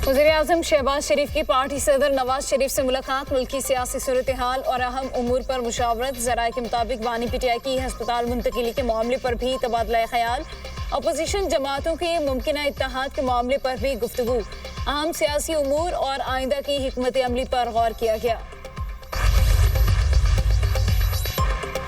वज़ीर-ए-आज़म शहबाज शरीफ की पार्टी सदर नवाज शरीफ से मुलाकात, मुल्की सियासी सूरत हाल और अहम उमूर पर मुशावरत। ज़राए के मुताबिक बानी पीटीआई की हस्पताल मुंतकिली के मामले पर भी तबादला ख्याल। अपोजिशन जमातों के मुमकिन इत्तेहाद के मामले पर भी गुफ्तगू। अहम सियासी उमूर और आइंदा की हिकमत अमली पर गौर किया गया।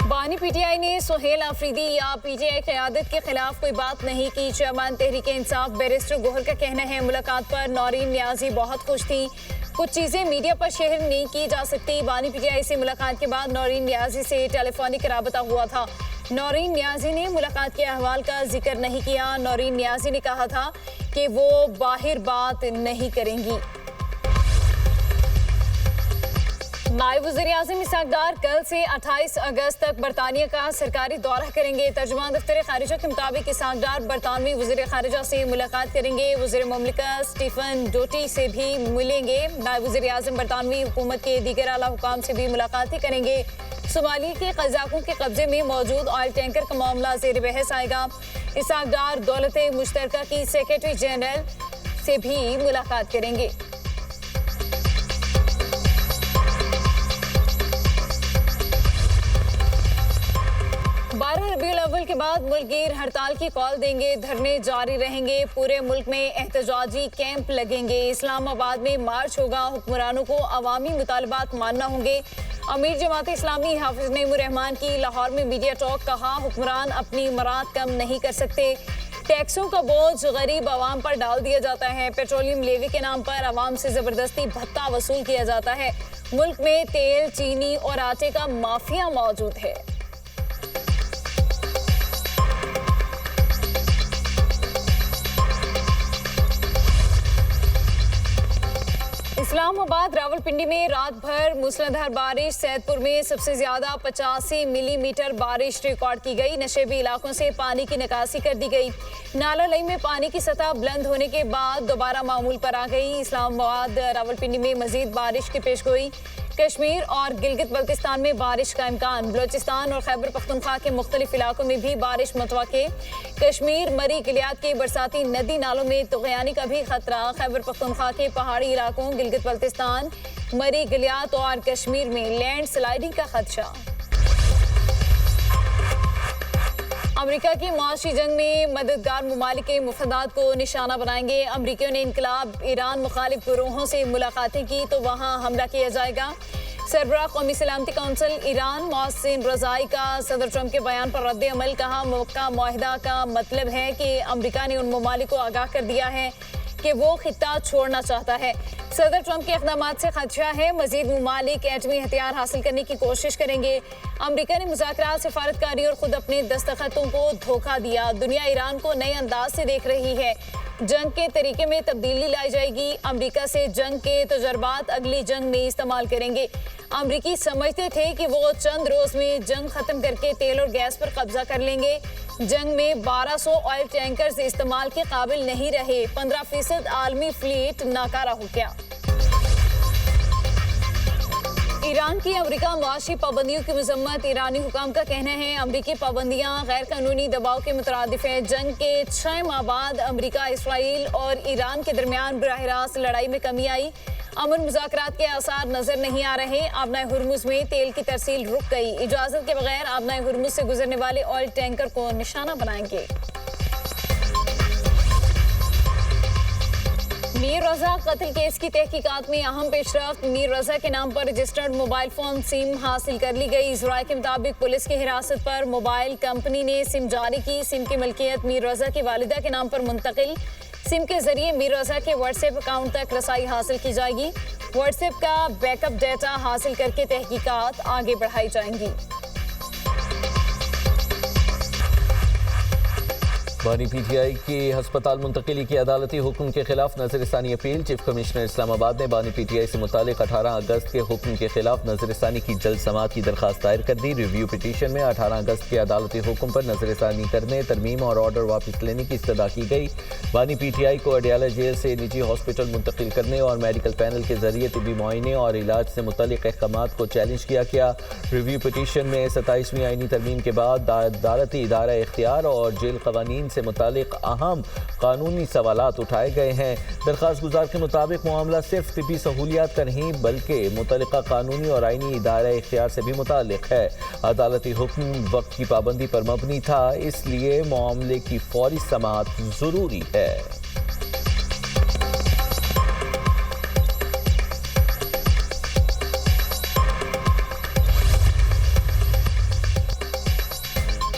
बानी पीटीआई ने सुहेल आफरीदी या पीटीआई क़यादत के खिलाफ कोई बात नहीं की। चेयरमैन तहरीक इंसाफ बैरिस्टर गोहर का कहना है, मुलाकात पर नौरीन नियाजी बहुत खुश थी। कुछ चीज़ें मीडिया पर शेयर नहीं की जा सकती। बानी पीटीआई से मुलाकात के बाद नौरीन नियाजी से टेलीफोनिक राबता हुआ था। नौरीन नियाजी ने मुलाकात के अहवाल का जिक्र नहीं किया। नौरीन नियाजी ने कहा था कि वो बाहर बात नहीं करेंगी। नायब वज़ीर-ए-आज़म इसहाक़ डार कल से 28 अगस्त तक बरतानिया का सरकारी दौरा करेंगे। तर्जुमान दफ्तर खारिजा के मुताबिक इसहाक़ डार बरतानवी वज़ीर खारिजा से मुलाकात करेंगे। वज़ीर मुमलिकत स्टीफन डोटी से भी मिलेंगे। नायब वज़ीर-ए-आज़म बरतानवी हुकूमत के दीगर आला हुकाम से भी मुलाकातें करेंगे। सोमाली के कज़ाकों के कब्जे में मौजूद ऑयल टैंकर का मामला ज़ेर बहस आएगा। इसहाक़ डार दौलत मुश्तरका की सेक्रेटरी जनरल से भी मुलाकात करेंगे। 12 रबीउल अव्वल के बाद मुल्क गिर हड़ताल की कॉल देंगे। धरने जारी रहेंगे। पूरे मुल्क में एहतजाजी कैंप लगेंगे। इस्लामाबाद में मार्च होगा। हुक्मरानों को अवामी मुतालबात मानना होंगे। अमीर जमात इस्लामी हाफिज नईमुर रहमान की लाहौर में मीडिया टॉक। कहा, हुक्मरान अपनी मराद कम नहीं कर सकते। टैक्सों का बोझ गरीब आवाम पर डाल दिया जाता है। पेट्रोलियम लेवी के नाम पर आवाम से जबरदस्ती भत्ता वसूल किया जाता है। मुल्क में तेल, चीनी और आटे का माफिया मौजूद है। इस्लामाबाद रावलपिंडी में रात भर मूसलाधार बारिश। सैदपुर में सबसे ज्यादा 85 मिलीमीटर बारिश रिकॉर्ड की गई। नशेबी इलाकों से पानी की निकासी कर दी गई। नाला लई में पानी की सतह बुलंद होने के बाद दोबारा मामूल पर आ गई। इस्लामाबाद रावलपिंडी में मजीद बारिश की पेशगोई। कश्मीर और गिलगित बल्तिस्तान में बारिश का इम्कान। बलोचिस्तान और खैबर पख्तूनख्वा के मुख्तलिफ इलाकों में भी बारिश मुतवक्के। कश्मीर मरी गिलियात के बरसाती नदी नालों में तुग़यानी का भी खतरा। खैबर पख्तूनख्वा के पहाड़ी इलाकों, गिलगित बल्तिस्तान, मरी गिलियात और कश्मीर में लैंड स्लाइडिंग का खदशा। अमेरिका की मुआशी जंग में मददगार ममालिक के मुफादात को निशाना बनाएंगे। अमेरिकियों ने इनकलाब ईरान मुखालिफ गिरोहों से मुलाकातें की तो वहाँ हमला किया जाएगा। सरबराह कौमी सलामती कौंसिल ईरान मोहसिन रज़ाई का सदर ट्रंप के बयान पर रद्द अमल। कहा, मौका मुआहिदा का मतलब है कि अमेरिका ने उन ममालिक को आगाह कर दिया है कि वो खित्ता छोड़ना चाहता है। सदर ट्रंप के इक़दामात से खदशा है मजीद ममालिक एटमी हथियार हासिल करने की कोशिश करेंगे। अमेरिका ने मुज़ाकरात, सिफारतकारी और खुद अपने दस्तखतों को धोखा दिया। दुनिया ईरान को नए अंदाज से देख रही है। जंग के तरीके में तब्दीली लाई जाएगी। अमेरिका से जंग के तजर्बात अगली जंग में इस्तेमाल करेंगे। अमेरिकी समझते थे कि वो चंद रोज में जंग खत्म करके तेल और गैस पर कब्जा कर लेंगे। जंग में 1200 ऑयल टैंकर्स इस्तेमाल के काबिल नहीं रहे। 15% आलमी फ्लीट नाकारा हो गया। ईरान की अमेरिका मुआशी पाबंदियों की मजम्मत। ईरानी हुकाम का कहना है, अमेरिकी पाबंदियां गैर कानूनी दबाव के मुतरादिफ है। जंग के 6 माह बाद अमेरिका, इसराइल और ईरान के दरमियान बराह रास्त लड़ाई में कमी आई। अमन मुज़ाकरात के आसार नजर नहीं आ रहे। आबनाए हुर्मुज़ में तेल की तरसील रुक गई। इजाजत के बगैर आबनाए हुर्मुज़ से गुजरने वाले ऑयल टैंकर को निशाना बनाएंगे। मीर रज़ा कत्ल केस की तहकीकात में अहम पेशरफ्त। मीर रज़ा के नाम पर रजिस्टर्ड मोबाइल फोन सिम हासिल कर ली गई। ज़राए के मुताबिक पुलिस की हिरासत पर मोबाइल कंपनी ने सिम जारी की। सिम की मलकियत मीर रज़ा की वालिदा के नाम पर मुंतकिल। सिम के जरिए मीर रज़ा के व्हाट्सएप अकाउंट तक रसाई हासिल की जाएगी। व्हाट्सएप का बैकअप डेटा हासिल करके तहकीकात आगे बढ़ाई जाएंगी। बानी पीटीआई की हस्पताल मुंतकिली की अदालती हुक्म के खिलाफ नजरसानी अपील। चीफ कमिश्नर इस्लामाबाद ने बानी पीटीआई से मुतालिक 18 अगस्त के हुक्म के खिलाफ नजरसानी की जल्द समाअत की दरखास्त दायर कर दी। रिव्यू पिटीशन में 18 अगस्त के अदालती हुक्म पर नजरसानी करने, तरमीम और ऑर्डर वापस लेने की इस्तदा की गई। बानी पीटीआई को अडियाला जेल से निजी हॉस्पिटल मुंतकिल करने और मेडिकल पैनल के जरिए तिबी मुआयने और इलाज से मुतल्लिक अहकामात को चैलेंज किया गया। रिव्यू पिटीशन में 27वीं आईनी तरमीम के बाद अदालती इदारा इख्तियार और जेल कवानीन चेन से मुतालिक अहम कानूनी सवालात उठाए गए हैं। दरख्वास्त गुजार के मुताबिक मामला सिर्फ तिब्बी सहूलियात का नहीं बल्कि मुतल्लिका कानूनी और आईनी इदारा इख्तियार से भी मुतालिक है। अदालती हुक्म वक्त की पाबंदी पर मबनी था, इसलिए मामले की फौरी समाअत जरूरी है।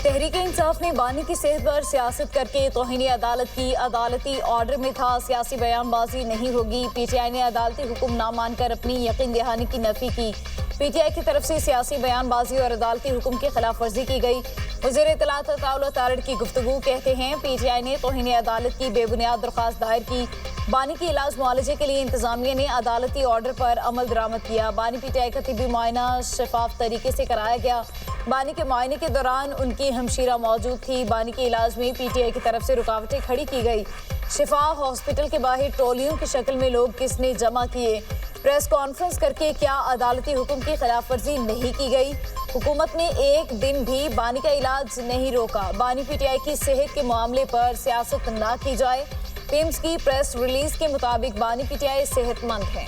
तहरीक-ए-इंसाफ ने बानी की सेहत पर सियासत करके तौहीन अदालत की अदालती ऑर्डर में था सियासी बयानबाजी नहीं होगी। पीटीआई ने अदालती हुक्म ना मानकर अपनी यकीन दहानी की नफी की। पीटीआई की तरफ से सियासी बयानबाजी और अदालती हुक्म की खिलाफ वर्जी की गई। वज़ीर इत्तलात अताउल तारिड़ की गुफ्तगू कहते हैं पीटीआई ने तौहीन अदालत की बेबुनियाद दरख्वास्त दायर की। बानी की इलाज मुआलजे के लिए इंतजामिया ने अदालती ऑर्डर पर अमल दरामद किया। बानी पीटीआई का तिब्बी मुआयना शफाफ तरीके से कराया गया। बानी के मुआयने के दौरान उनकी हमशीरा मौजूद थी। बानी के इलाज में पीटीआई की तरफ से रुकावटें खड़ी की गई। शिफा हॉस्पिटल के बाहर ट्रॉलियों की शक्ल में लोग किसने जमा किए? प्रेस कॉन्फ्रेंस करके क्या अदालती हुक्म की खिलाफ वर्जी नहीं की गई? हुकूमत ने एक दिन भी बानी का इलाज नहीं रोका। बानी पीटीआई की सेहत के मामले पर सियासत ना की जाए। पिम्स की प्रेस रिलीज के मुताबिक बानी पीटीआई सेहतमंद है।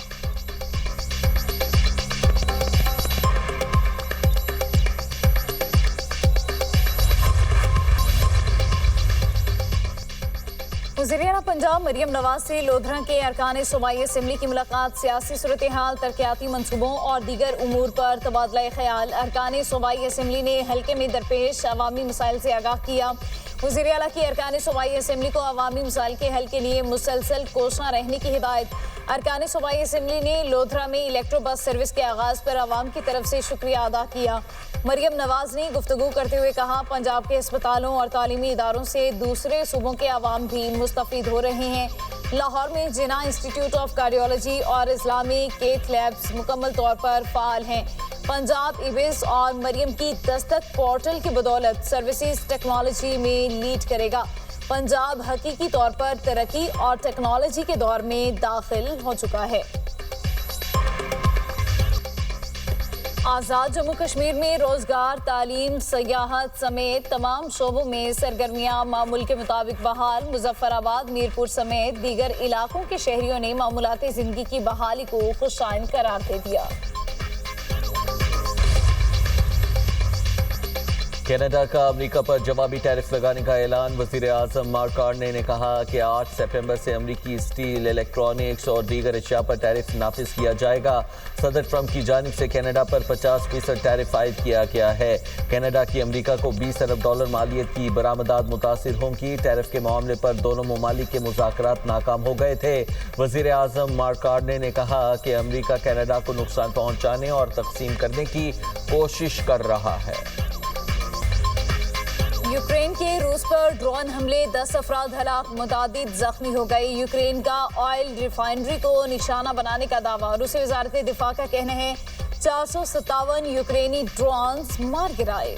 वज़ीर-ए-आला पंजाब मरियम नवाज से लोधरा के अरकान सूबाई असम्बली की मुलाकात। सियासी सूरत हाल, तरक्याती मनसूबों और दीगर उमूर पर तबादला ख्याल। अरकान सूबाई असम्बली ने हल्के में दरपेश अवामी मसाइल से आगाह किया। वज़ीर-ए-आला की अरकान सूबाई असम्बली को अवामी मसाइल के हल के लिए मुसलसल कोशा रहने की हिदायत। अरकान सूबाई असम्बली ने लोधरा में इलेक्ट्रो बस सर्विस के आगाज पर अवाम की तरफ से शुक्रिया अदा किया। मरियम नवाज ने गुफ्तगू करते हुए कहा पंजाब के अस्पतालों और तालीमी इदारों से दूसरे सूबों के अवाम भी मुस्तफीद हो रहे हैं। लाहौर में जिना इंस्टीट्यूट ऑफ कार्डियोलॉजी और इस्लामिक केथ लैब्स मुकम्मल तौर पर फाल हैं। पंजाब इबिस और मरियम की दस्तक पोर्टल की बदौलत सर्विसेज टेक्नोलॉजी में लीड करेगा। पंजाब हकीकी तौर पर तरक्की और टेक्नोलॉजी के दौर में दाखिल हो चुका है। आज़ाद जम्मू कश्मीर में रोजगार, तालीम, सयाहत समेत तमाम शोबों में सरगर्मियां मामूल के मुताबिक बहाल। मुजफ्फराबाद, मीरपुर समेत दीगर इलाकों के शहरियों ने मामूलाती जिंदगी की बहाली को खुशाइन करार दे दिया। कनाडा का अमेरिका पर जवाबी टैरिफ लगाने का ऐलान। वज़ीर आज़म मार्क कार्ने ने कहा कि 8 सितंबर से अमेरिकी स्टील, इलेक्ट्रॉनिक्स और दीगर अशिया पर टैरिफ नाफिज किया जाएगा। सदर ट्रंप की जानिब से कनाडा पर 50% टैरिफ आयद किया गया है। कनाडा की अमेरिका को $20 अरब मालियत की बरामदात मुतासिर होंगी। टैरिफ के मामले पर दोनों ममालिक के मुज़ाकरात नाकाम हो गए थे। वज़ीर आज़म मार्क कार्ने ने कहा कि अमेरिका कनाडा को नुकसान पहुँचाने और तकसीम करने की कोशिश कर रहा है। यूक्रेन के रूस पर ड्रोन हमले, 10 अफराद हलाक, मुतादिद जख्मी हो गए। यूक्रेन का ऑयल रिफाइनरी को निशाना बनाने का दावा। रूसी वजारत दिफा का कहना है 457 यूक्रेनी ड्रोन्स मार गिराए।